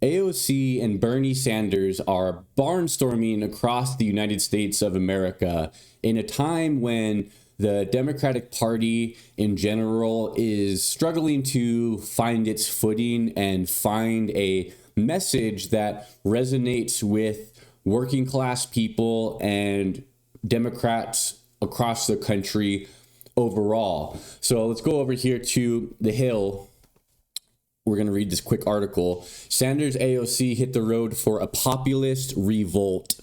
AOC and Bernie Sanders are barnstorming across the United States of America in a time when the Democratic Party in general is struggling to find its footing and find a message that resonates with working class people and Democrats across the country overall. So let's go over here to The Hill. We're going to read this quick article. Sanders AOC hit the road for a populist revolt.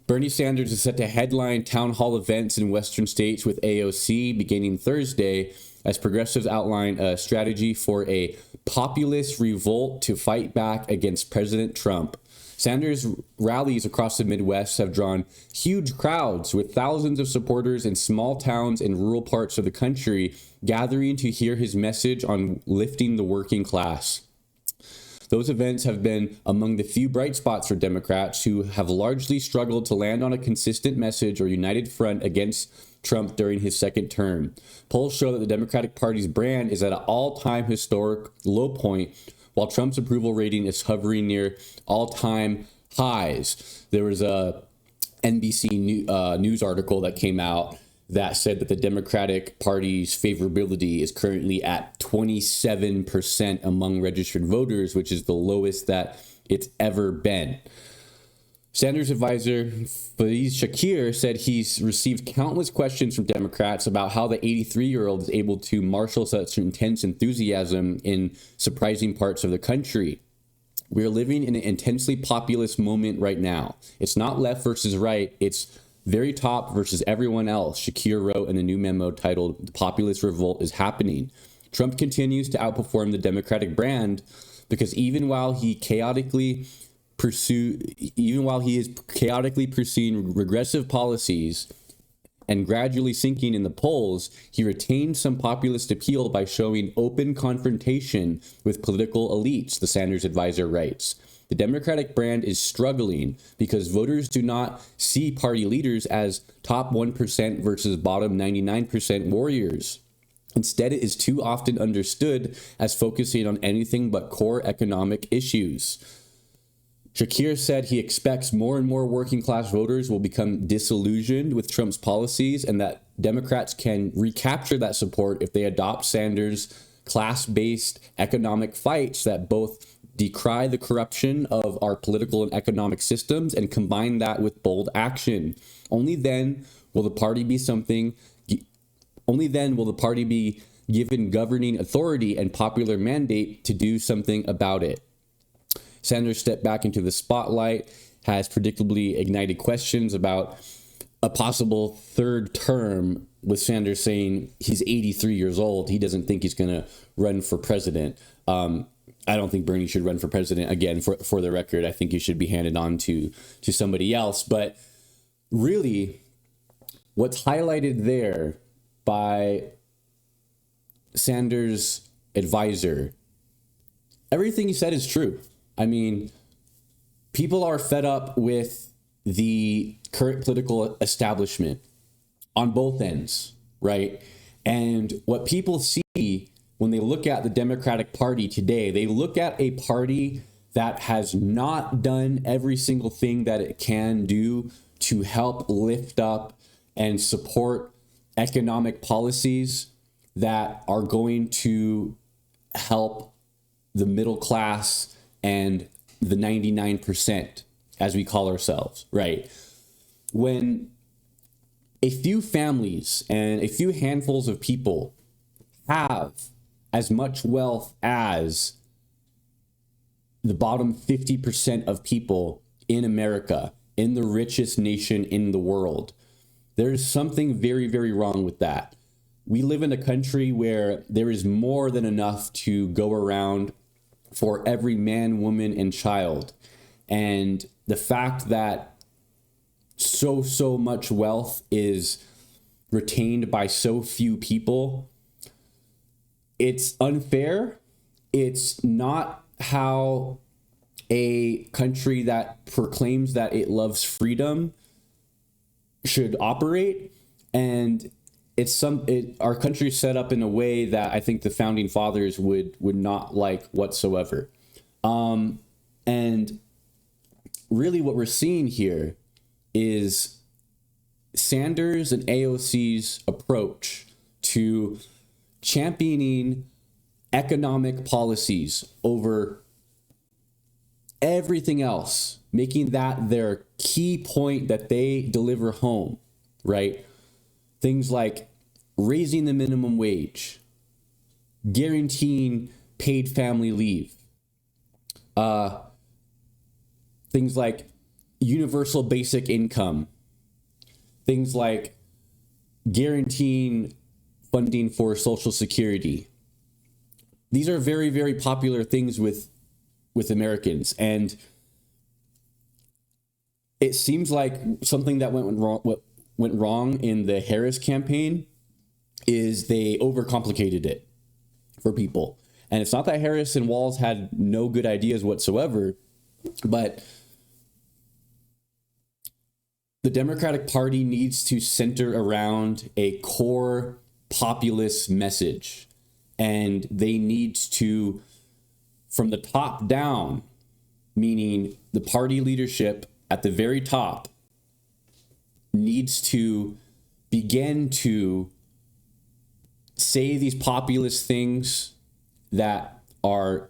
Bernie Sanders is set to headline town hall events in Western states with AOC beginning Thursday as progressives outline a strategy for a populist revolt to fight back against President Trump. Sanders' rallies across the Midwest have drawn huge crowds, with thousands of supporters in small towns and rural parts of the country gathering to hear his message on lifting the working class. Those events have been among the few bright spots for Democrats who have largely struggled to land on a consistent message or united front against Trump during his second term. Polls show that the Democratic Party's brand is at an all-time historic low point, while Trump's approval rating is hovering near all-time highs. There was a NBC news article that came out that said that the Democratic Party's favorability is currently at 27% among registered voters, which is the lowest that it's ever been. Sanders advisor Faiz Shakir said he's received countless questions from Democrats about how the 83-year-old is able to marshal such intense enthusiasm in surprising parts of the country. We're living in an intensely populist moment right now. It's not left versus right. It's very top versus everyone else, Shakir wrote in a new memo titled "The Populist Revolt is Happening." Trump continues to outperform the Democratic brand because even while he is chaotically pursuing regressive policies and gradually sinking in the polls, he retained some populist appeal by showing open confrontation with political elites, the Sanders advisor writes. The Democratic brand is struggling because voters do not see party leaders as top 1% versus bottom 99% warriors. Instead, it is too often understood as focusing on anything but core economic issues. Shakir said he expects more and more working class voters will become disillusioned with Trump's policies and that Democrats can recapture that support if they adopt Sanders' class-based economic fights that both decry the corruption of our political and economic systems and combine that with bold action. Only then will the party be given governing authority and popular mandate to do something about it. Sanders stepped back into the spotlight, has predictably ignited questions about a possible third term, with Sanders saying he's 83 years old. He doesn't think he's going to run for president. I don't think Bernie should run for president. Again, for the record, I think he should be handed on to somebody else. But really, what's highlighted there by Sanders' advisor, everything he said is true. I mean, people are fed up with the current political establishment on both ends, right? And what people see when they look at the Democratic Party today, they look at a party that has not done every single thing that it can do to help lift up and support economic policies that are going to help the middle class and the 99%, as we call ourselves, right? When a few families and a few handfuls of people have as much wealth as the bottom 50% of people in America, in the richest nation in the world, there's something very, very wrong with that. We live in a country where there is more than enough to go around for every man, woman, and child. And the fact that so much wealth is retained by so few people, it's unfair. It's not how a country that proclaims that it loves freedom should operate. And our country is set up in a way that I think the founding fathers would not like whatsoever. And really what we're seeing here is Sanders and AOC's approach to championing economic policies over everything else, making that their key point that they deliver home, right? Things like raising the minimum wage, guaranteeing paid family leave, things like universal basic income, things like guaranteeing funding for Social Security. These are very, very popular things with Americans. And it seems like something that what went wrong in the Harris campaign is they overcomplicated it for people. And it's not that Harris and Walz had no good ideas whatsoever, but the Democratic Party needs to center around a core populist message. And they need to, from the top down, meaning the party leadership at the very top, needs to begin to say these populist things that are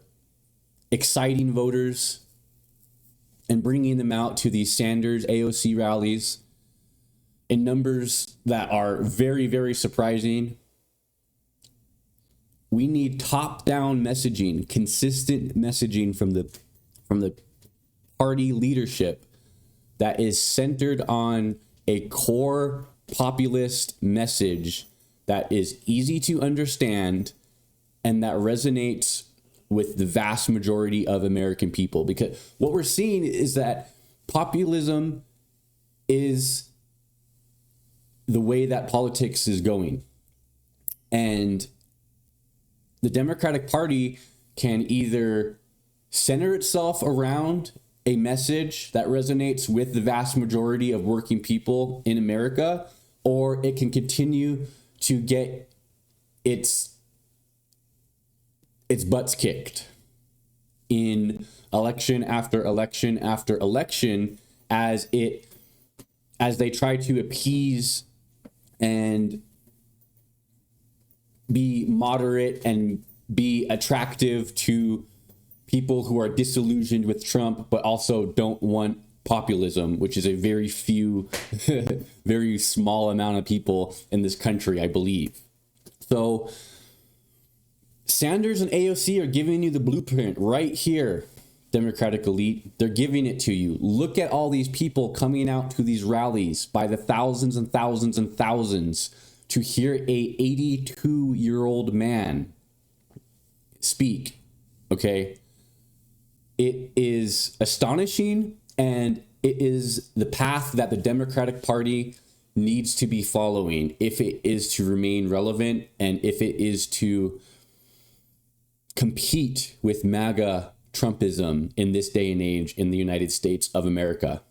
exciting voters and bringing them out to these Sanders AOC rallies in numbers that are very, very surprising. We need top-down messaging, consistent messaging from the party leadership that is centered on a core populist message that is easy to understand and that resonates with the vast majority of American people. Because what we're seeing is that populism is the way that politics is going. And the Democratic Party can either center itself around a message that resonates with the vast majority of working people in America, or it can continue to get its butts kicked in election after election after election as they try to appease and be moderate and be attractive to people who are disillusioned with Trump, but also don't want populism, which is a very few, very small amount of people in this country, I believe. So Sanders and AOC are giving you the blueprint right here, Democratic elite. They're giving it to you. Look at all these people coming out to these rallies by the thousands and thousands and thousands to hear a 82-year-old man speak, okay? It is astonishing, and it is the path that the Democratic Party needs to be following if it is to remain relevant and if it is to compete with MAGA Trumpism in this day and age in the United States of America.